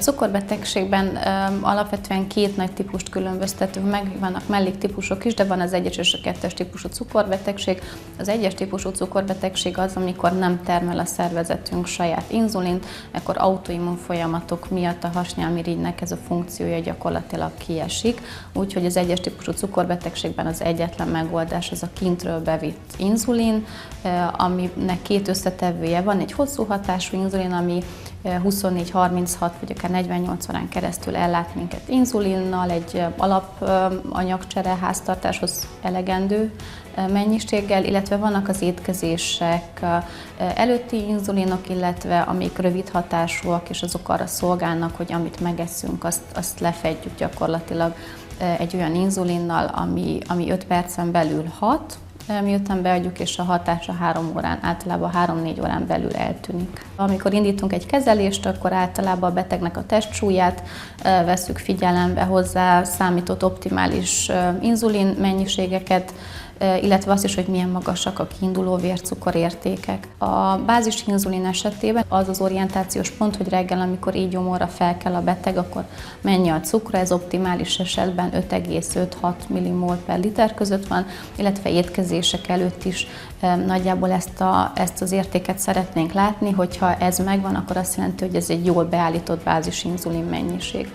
cukorbetegségben alapvetően két nagy típust különböztetünk meg, vannak melléktípusok is, de van az 1-es és a 2-es típusú cukorbetegség. Az 1-es típusú cukorbetegség az, amikor nem termel a szervezetünk saját inzulint, akkor autoimmun folyamatok miatt a hasnyálmirigynek ez a funkciója gyakorlatilag kiesik. Úgyhogy az 1-es típusú cukorbetegségben az egyetlen megoldás az a kintről bevitt inzulin, aminek két összetevője van, egy hosszú hatású inzulin, ami 24-36 vagy akár 48 órán keresztül ellát minket inzulinnal, egy alapanyagcsere háztartáshoz elegendő mennyiséggel, illetve vannak az étkezések előtti inzulinok, illetve amik rövid hatásúak, és azok arra szolgálnak, hogy amit megeszünk, azt lefedjük gyakorlatilag egy olyan inzulinnal, ami 5 percen belül hat, miután beadjuk, és a hatása 3 órán, általában 3-4 órán belül eltűnik. Amikor indítunk egy kezelést, akkor általában a betegnek a testsúlyát vesszük figyelembe, hozzá számított optimális inzulin mennyiségeket, illetve azt is, hogy milyen magasak a kiinduló vércukorértékek. A bázis inzulin esetében az az orientációs pont, hogy reggel, amikor így gyomorra felkel a beteg, akkor mennyi a cukra, ez optimális esetben 5,5-6 millimol per liter között van, illetve étkezések előtt is nagyjából ezt az értéket szeretnénk látni, hogyha ez megvan, akkor azt jelenti, hogy ez egy jól beállított bázis inzulin mennyiség.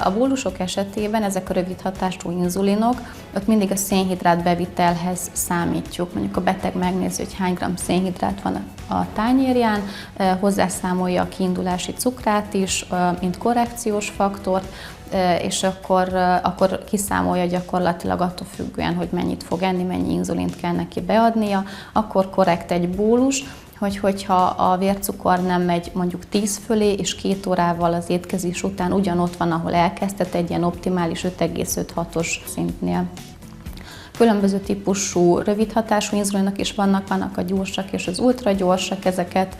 A bólusok esetében ezek a rövid hatású inzulinok, ott mindig a szénhidrát bevitelhez számítjuk. Mondjuk a beteg megnézi, hogy hány gramm szénhidrát van a tányérján, hozzászámolja a kiindulási cukrát is, mint korrekciós faktort, és akkor kiszámolja gyakorlatilag attól függően, hogy mennyit fog enni, mennyi inzulint kell neki beadnia, akkor korrekt egy bólus, hogyha a vércukor nem megy mondjuk 10 fölé, és 2 órával az étkezés után ugyanott van, ahol elkezdett, egy ilyen optimális 5,5-6-os szintnél. Különböző típusú rövidhatású inzulinok is vannak a gyorsak és az ultragyorsak, ezeket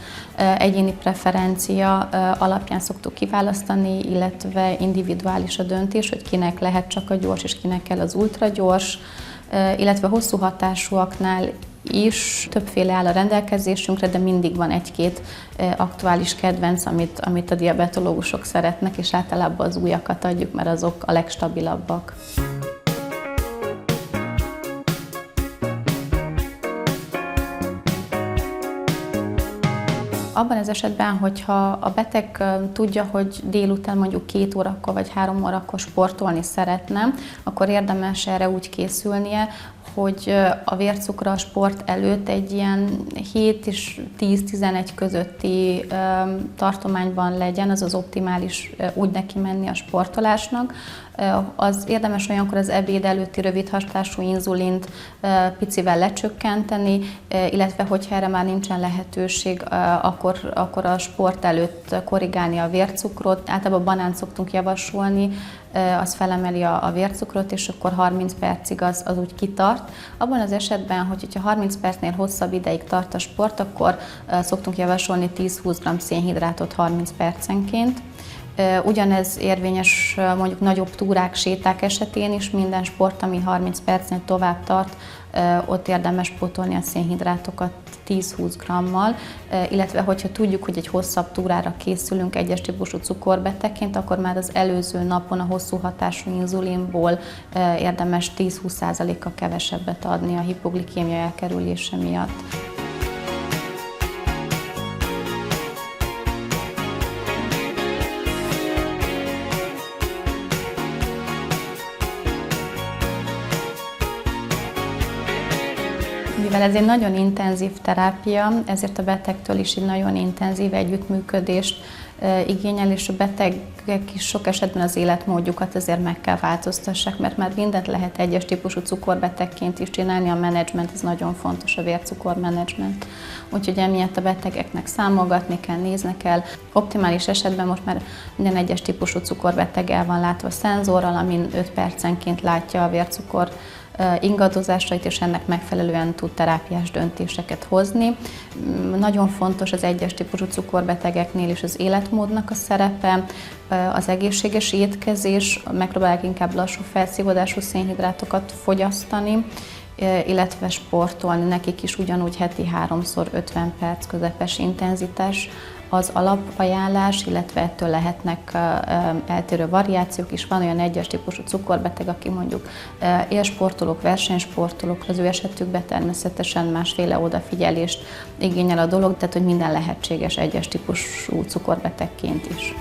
egyéni preferencia alapján szoktuk kiválasztani, illetve individuális a döntés, hogy kinek lehet csak a gyors és kinek kell az ultragyors, illetve hosszú hatásúaknál is többféle áll a rendelkezésünkre, de mindig van egy-két aktuális kedvenc, amit a diabetológusok szeretnek, és általában az újakat adjuk, mert azok a legstabilabbak. Abban az esetben, hogyha a beteg tudja, hogy délután mondjuk 2 órakor vagy 3 órakor sportolni szeretne, akkor érdemes erre úgy készülnie, hogy a vércukra a sport előtt egy ilyen 7 és 10-11 közötti tartományban legyen, az optimális úgy neki menni a sportolásnak. Az érdemes olyankor az ebéd előtti rövid hatású inzulint picivel lecsökkenteni, illetve hogyha erre már nincsen lehetőség, akkor a sport előtt korrigálni a vércukrot. Általában banánt szoktunk javasolni, az felemeli a vércukrot, és akkor 30 percig az úgy kitart. Abban az esetben, hogyha 30 percnél hosszabb ideig tart a sport, akkor szoktunk javasolni 10-20 g szénhidrátot 30 percenként. Ugyanez érvényes mondjuk nagyobb túrák, séták esetén is, minden sport, ami 30 percnél tovább tart, ott érdemes pótolni a szénhidrátokat 10-20 grammal, illetve hogyha tudjuk, hogy egy hosszabb túrára készülünk egyes típusú cukorbetegként, akkor már az előző napon a hosszú hatású inzulinból érdemes 10-20%-kal kevesebbet adni a hipoglikémia elkerülése miatt. Mivel ez egy nagyon intenzív terápia, ezért a betegtől is egy nagyon intenzív együttműködést igényel, és a betegek is sok esetben az életmódjukat azért meg kell változtassák, mert már mindent lehet egyes típusú cukorbetegként is csinálni, a menedzsment, ez nagyon fontos, a vércukormenedzsment. Úgyhogy emiatt a betegeknek számolgatni kell, nézni kell. Optimális esetben most már minden egyes típusú cukorbeteg el van látva szenzorral, amin 5 percenként látja a vércukor ingadozásait, és ennek megfelelően tud terápiás döntéseket hozni. Nagyon fontos az egyes típusú cukorbetegeknél is az életmódnak a szerepe, az egészséges étkezés, megpróbálják inkább lassú felszívódású szénhidrátokat fogyasztani, illetve sportolni, nekik is ugyanúgy heti 3-szor 50 perc közepes intenzitás az alapajánlás, illetve ettől lehetnek eltérő variációk is. Van olyan 1-es típusú cukorbeteg, aki mondjuk élsportolók, versenysportolók, az ő esetükben természetesen másféle odafigyelést igényel a dolog, tehát hogy minden lehetséges 1-es típusú cukorbetegként is.